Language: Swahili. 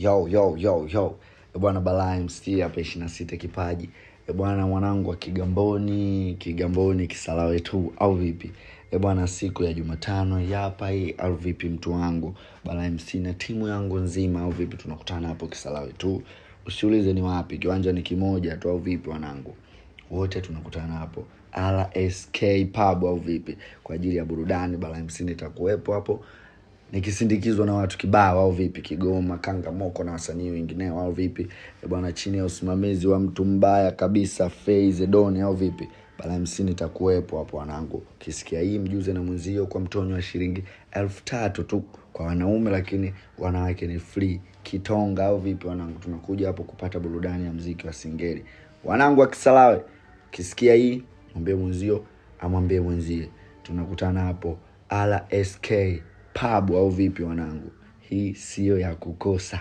Yo. Bwana Balaa MC hapa 26 kipaji. Bwana mwanangu wa Kigamboni Kisarawe tu au vipi? Bwana siku ya Jumatano hapa hii au vipi mtu wangu? Balaa MC na timu yangu nzima au vipi tunakutana hapo Kisarawe tu. Usiulize ni wapi, kiwanja ni kimoja tu au vipi wanangu? Wote tunakutana hapo RSK Pub au vipi? Kwa ajili ya burudani. Balaa MC nitakuwepo hapo nikisindikizwa na watu kibao au vipi, Kigoma, Kangamoko na wasanii wengineo au vipi? Bwana chini ya usimamizi wa mtu mbaya kabisa Faize Doni au vipi? Balaa MC nitakuwepo hapo wanangu. Kisikia hii mjuze na mwenzio kwa mtonyo wa shilingi 3,000 tu kwa wanaume, lakini wanawake ni free. Kitonga au vipi wanangu? Tunakuja hapo kupata burudani ya muziki wa Singeli. Wanangu wa Kisarawe, kisikia hii mwambie mwenzio amwambie mwenzie. Tunakutana hapo RSK Pub au vipi wanangu? Hii sio ya kukosa.